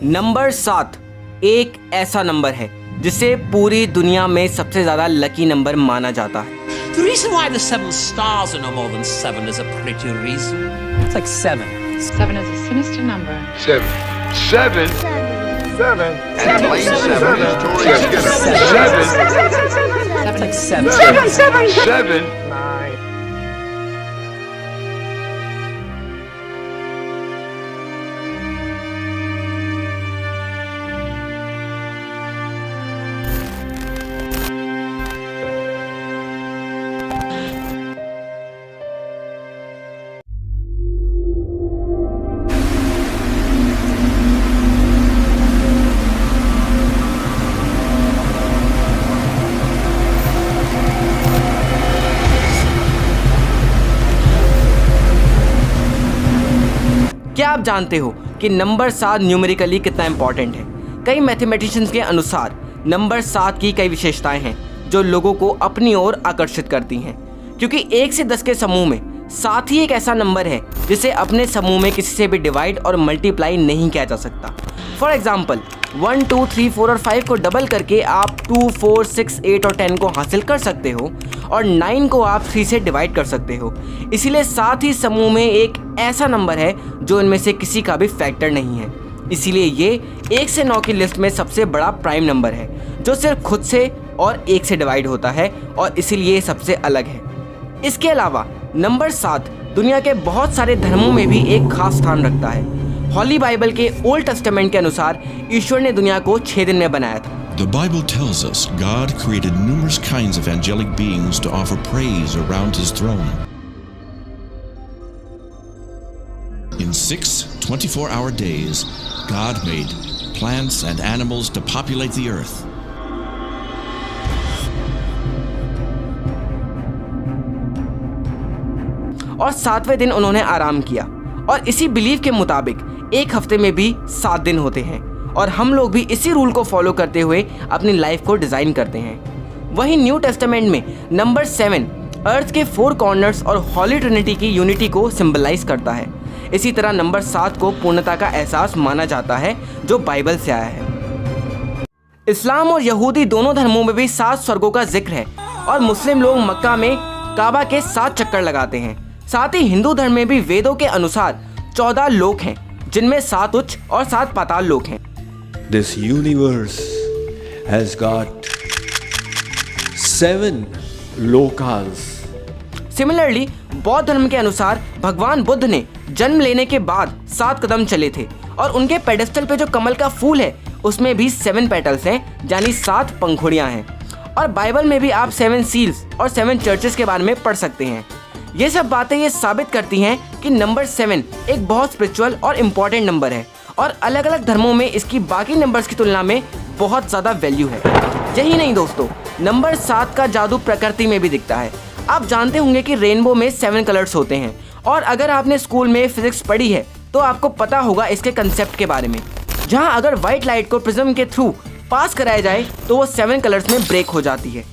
Number 7 एक ऐसा number है जिसे पूरी दुनिया में सबसे ज्यादा लकी नंबर माना जाता है। The reason why the 7 stars are no more than 7 is a pretty reason. It's like 7. 7 is a sinister number. 7. 7. 7. 7 It's like 7. 7. क्या आप जानते हो कि नंबर 7 न्यूमेरिकली कितना इंपॉर्टेंट है? कई मैथमेटिशियंस के अनुसार नंबर 7 की कई विशेषताएं हैं जो लोगों को अपनी ओर आकर्षित करती हैं, क्योंकि 1 से 10 के समूह में 7 ही एक ऐसा नंबर है जिसे अपने समूह में किसी से भी डिवाइड और मल्टीप्लाई नहीं किया जा सकता। फॉर एग्जाम्पल 1, 2, 3, 4 और 5 को डबल करके आप 2, 4, 6, 8 और 10 को हासिल कर सकते हो और 9 को आप 3 से डिवाइड कर सकते हो। इसीलिए 7 ही समूह में एक ऐसा नंबर है जो इनमें से किसी का भी फैक्टर नहीं है। इसीलिए ये 1 से 9 की लिस्ट में सबसे बड़ा प्राइम नंबर है जो सिर्फ खुद से और 1 से डिवाइड होता है और इसीलिए सबसे अलग है। इसके अलावा नंबर 7 दुनिया के बहुत सारे धर्मों में भी एक खास स्थान रखता है। हॉली बाइबल के ओल्ड टेस्टामेंट के अनुसार ईश्वर ने दुनिया को 6 दिन में बनाया था। The Bible tells us God created numerous kinds of angelic beings to offer praise around his throne. In 6 24-hour days, God made plants and animals to populate the earth. और 7वें दिन उन्होंने आराम किया और इसी बिलीफ के मुताबिक एक हफ्ते में भी 7 दिन होते हैं और हम लोग भी इसी रूल को फॉलो करते हुए अपनी लाइफ को डिज़ाइन करते हैं। वहीं न्यू टेस्टामेंट में नंबर 7 अर्थ के 4 कॉर्नर्स और हॉली ट्रिनिटी की यूनिटी को सिंबलाइज करता है। इसी तरह नंबर 7 को पूर्णता का एहसास माना जाता है जो बाइबल से आया है। इस्लाम और यहूदी दोनों धर्मों में भी 7 स्वर्गों का जिक्र है और मुस्लिम लोग मक्का में काबा के 7 चक्कर लगाते हैं। साथ ही हिंदू धर्म में भी वेदों के अनुसार 14 लोक हैं जिनमें 7 उच्च और 7 पाताल लोक हैं। This universe has got 7 lokas. Similarly बौद्ध धर्म के अनुसार भगवान बुद्ध ने जन्म लेने के बाद 7 कदम चले थे और उनके पेडेस्टल पे जो कमल का फूल है उसमें भी 7 पेटल्स हैं, यानी 7 पंखुड़ियां हैं। और बाइबल में भी आप 7 सील्स और 7 चर्चेस के बारे में पढ़ सकते हैं। ये सब बातें ये साबित करती हैं कि नंबर 7 एक बहुत स्पिरिचुअल और इम्पॉर्टेंट नंबर है और अलग अलग धर्मों में इसकी बाकी नंबर्स की तुलना में बहुत ज़्यादा वैल्यू है। यही नहीं दोस्तों, नंबर 7 का जादू प्रकृति में भी दिखता है। आप जानते होंगे कि रेनबो में 7 कलर्स होते हैं और अगर आपने स्कूल में फिजिक्स पढ़ी है तो आपको पता होगा इसके कंसेप्ट के बारे में, जहाँ अगर व्हाइट लाइट को प्रिज्म के थ्रू पास कराया जाए तो वो 7 कलर्स में ब्रेक हो जाती है।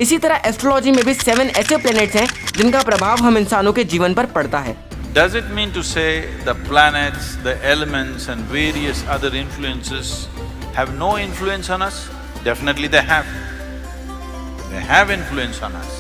इसी तरह एस्ट्रोलॉजी में भी 7 ऐसे प्लैनेट्स हैं जिनका प्रभाव हम इंसानों के जीवन पर पड़ता है। Does it mean to say the planets, the elements and various other influences have no influence on us? Definitely they have. They have influence on us.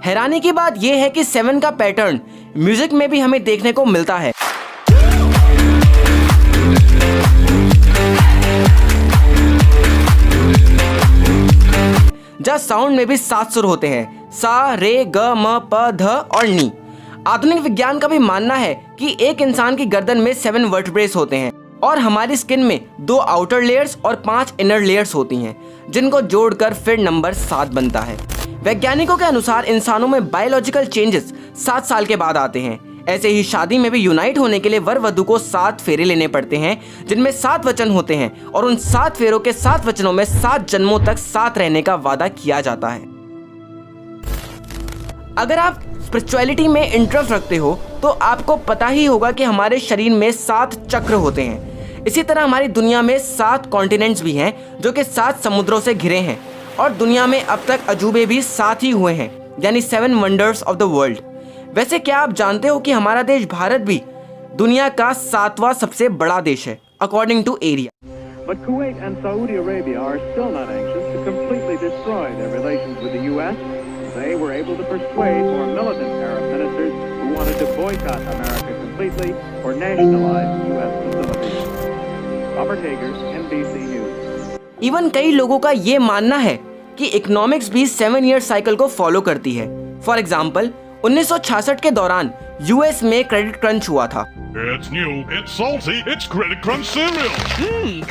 हैरानी की बात यह है कि 7 का पैटर्न म्यूजिक में भी हमें देखने को मिलता है। जहाँ साउंड में भी 7 सुर होते हैं, सा, रे, ग, म, प, ध और नी। आधुनिक विज्ञान का भी मानना है कि एक इंसान की गर्दन में 7 वर्टिब्रेस होते हैं और हमारी स्किन में 2 आउटर लेयर्स और 5 इनर लेयर्स होती हैं, जिनको जोड़कर फिर नंबर 7 बनता है। वैज्ञानिकों के अनुसार इंसानों में बायोलॉजिकल चेंजेस 7 साल के बाद आते हैं। ऐसे ही शादी में भी यूनाइट होने के लिए वर वधु को 7 फेरे लेने पड़ते हैं, जिनमें 7 वचन होते हैं और उन 7 फेरों के 7 वचनों में 7 जन्मों तक साथ रहने का वादा किया जाता है। अगर आप स्पिरिचुअलिटी में इंटरेस्ट रखते हो तो आपको पता ही होगा कि हमारे शरीर में 7 चक्र होते हैं। इसी तरह हमारी दुनिया में 7 कॉन्टिनेंट्स भी हैं जो कि 7 समुद्रों से घिरे हैं और दुनिया में अब तक अजूबे भी 7 ही हुए हैं, यानी 7 वंडर्स ऑफ द वर्ल्ड। वैसे क्या आप जानते हो कि हमारा देश भारत भी दुनिया का 7वां सबसे बड़ा देश है according to area. But Kuwait and Saudi Arabia are still not anxious to completely destroy their relations with the U.S. They were able to persuade more militant Arab ministers who wanted to boycott America completely or nationalize U.S. facilities. Robert Hager, NBC News. Even कई लोगों का ये मानना है कि economics भी 7 year cycle को follow करती है। फॉर एग्जाम्पल 1966 के दौरान यूएस में क्रेडिट क्रंच हुआ था। It's new, it's salty, it's Credit Crunch cereal.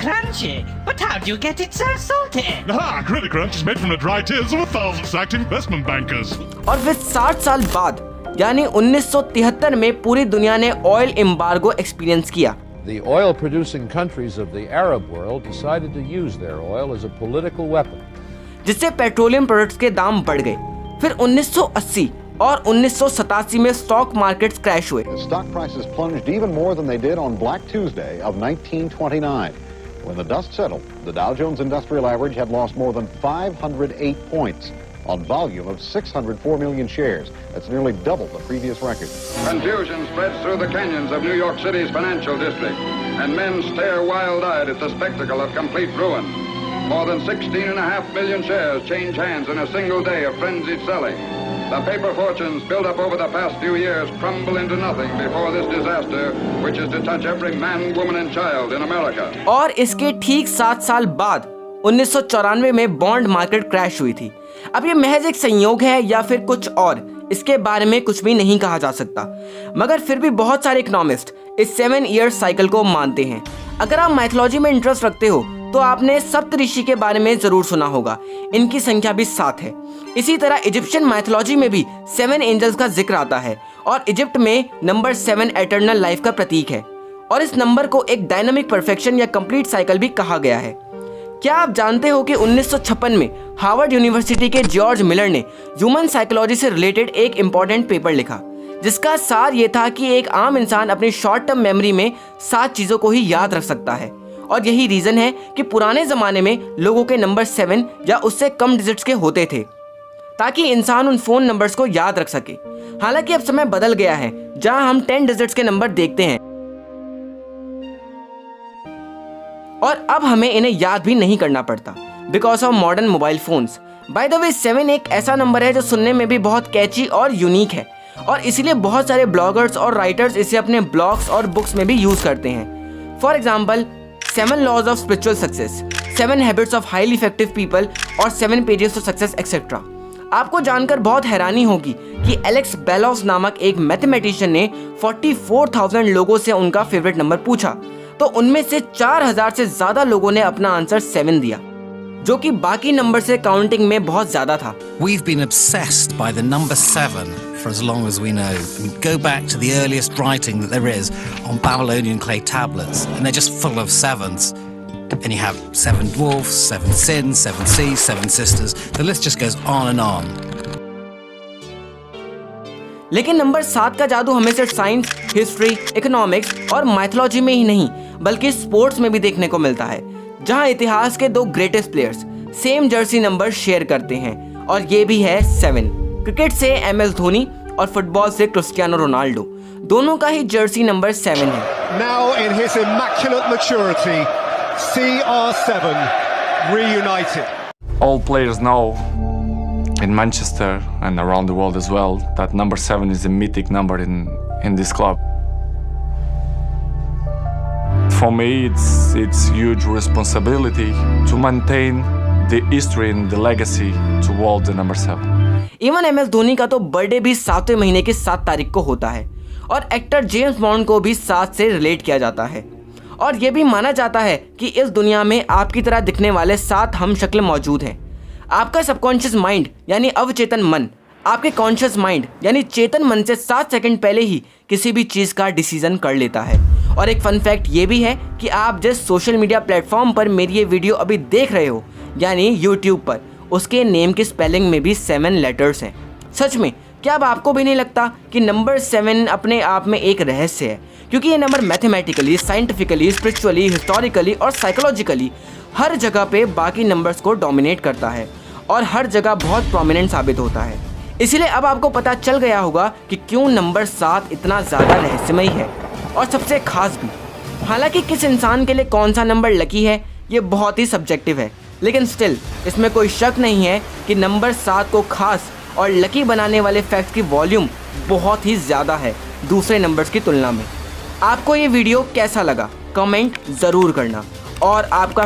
Crunchy. But how do you get it so salty? Aha, Credit Crunch is made from the dry tears of 1,000 sacked investment bankers. और फिर 60 साल बाद यानी 1973 में पूरी दुनिया ने ऑयल एम्बार्गो एक्सपीरियंस किया। The oil-producing countries of the Arab world decided to use their oil as a political weapon. जिससे पेट्रोलियम प्रोडक्ट्स के दाम बढ़ गए। फिर 1980 और 1987 में स्टॉक मार्केट्स क्रैश हुए। Stock prices plunged even more than they did on Black Tuesday of 1929. When the dust settled, the Dow Jones Industrial Average had lost more than 508 points on volume of 604 million shares. That's nearly double the previous record. Confusion spreads through the canyons of New York City's financial district, and men stare wild-eyed at the spectacle of complete ruin. More than 16.5 million shares change hands in a single day of frenzied selling. The paper fortunes built up over the past few years crumble into nothing before this disaster, which is to touch every man, woman and child in America. और इसके ठीक 7 साल बाद 1994 में bond market crash हुई थी। अब ये महज एक संयोग है या फिर कुछ और, इसके बारे में कुछ भी नहीं कहा जा सकता, मगर फिर भी बहुत सारे इकोनॉमिस्ट इस 7 ईयर साइकिल को मानते हैं। अगर आप माइथोलॉजी में इंटरेस्ट रखते हो तो आपने सप्तऋषि के बारे में जरूर सुना होगा। इनकी संख्या भी 7 है। इसी तरह इजिप्शियन माइथोलॉजी में भी 7 एंजल्स का जिक्र आता है और इजिप्ट में नंबर 7 एटर्नल लाइफ का प्रतीक है और इस नंबर को एक डायनामिक परफेक्शन या कंप्लीट साइकिल भी कहा गया है। क्या आप जानते हो कि 1956 में हार्वर्ड यूनिवर्सिटी के जॉर्ज मिलर ने ह्यूमन साइकोलॉजी से रिलेटेड एक इंपॉर्टेंट पेपर लिखा, जिसका सार ये था कि एक आम इंसान अपनी शॉर्ट टर्म मेमोरी में 7 चीज़ों को ही याद रख सकता है और यही रीज़न है कि पुराने ज़माने में लोगों के नंबर 7 या उससे कम डिजिट्स के होते थे ताकि इंसान उन फ़ोन नंबर्स को याद रख सके। हालांकि अब समय बदल गया है जहां हम 10 डिजिट्स के नंबर देखते हैं और अब हमें इन्हें याद भी नहीं करना पड़ता because of modern mobile phones. By the way 7 एक ऐसा नंबर है जो सुनने में भी बहुत कैची और यूनिक है और इसीलिए बहुत सारे ब्लॉगर्स और राइटर्स इसे अपने ब्लॉग्स और बुक्स में भी यूज़ करते हैं। For example 7 laws of spiritual success, 7 habits of highly effective people और 7 पेजेस टू सक्सेस एक्सेट्रा। आपको जानकर बहुत हैरानी होगी कि एलेक्स बेलोस नामक एक मैथमेटिशियन ने 44,000 लोगों से उनका फेवरेट नंबर पूछा तो उनमें से 4,000 से ज्यादा लोगों ने अपना आंसर 7 दिया, जो कि बाकी नंबर से काउंटिंग में बहुत ज्यादा था। We've been obsessed by the number 7 for as long as we know. And go back to the earliest writing that there is on Babylonian clay tablets, and they're just full of 7s. And you have 7 dwarfs, 7 sins, 7 seas, 7 sisters. The list just goes on and on. लेकिन number 7 का जादू हमें सिर्फ science, history, economics और mythology में ही नहीं बल्कि sports में भी देखने को मिलता है, जहां इतिहास के 2 greatest players same Jersey number share करते हैं और ये भी है 7। क्रिकेट से MS धोनी और फुटबॉल से क्रिस्टियानो रोनाल्डो, दोनों का ही जर्सी नंबर 7 है। Now in his immaculate maturity, CR7 reunited. All players know in Manchester and around the world as well that number 7 is a mythic number in this club. For me, it's huge responsibility to maintain the history and the legacy to hold the number 7. Even MS Dhoni का तो birthday भी 7वें महीने की 7 तारीख को होता है और एक्टर जेम्स बॉन्ड को भी 7 से रिलेट किया जाता है और ये भी माना जाता है कि इस दुनिया में आपकी तरह दिखने वाले 7 हम शक्ल मौजूद हैं। आपका सबकॉन्शियस माइंड यानी अवचेतन मन आपके कॉन्शियस माइंड यानी चेतन मन से 7 सेकंड पहले ही किसी भी चीज़ का डिसीजन कर लेता है। और एक फन फैक्ट ये भी है कि आप जिस सोशल मीडिया प्लेटफॉर्म पर मेरी ये वीडियो अभी देख रहे हो यानी यूट्यूब पर, उसके नेम की स्पेलिंग में भी 7 लेटर्स हैं। सच में क्या अब आपको भी नहीं लगता कि नंबर 7 अपने आप में एक रहस्य है? क्योंकि ये number mathematically, scientifically, spiritually, historically और साइकोलॉजिकली हर जगह पे बाकी नंबर्स को डोमिनेट करता है और हर जगह बहुत प्रोमिनेंट साबित होता है। इसीलिए अब आपको पता चल गया होगा कि क्यों नंबर 7 इतना ज़्यादा रहस्यमयी है और सबसे खास भी। हालांकि किस इंसान के लिए कौन सा नंबर लकी है ये बहुत ही सब्जेक्टिव है, लेकिन स्टिल इसमें कोई शक नहीं है कि नंबर 7 को खास और लकी बनाने वाले फैक्ट्स की वॉल्यूम बहुत ही ज़्यादा है दूसरे नंबर्स की तुलना में। आपको ये वीडियो कैसा लगा कमेंट ज़रूर करना और आपका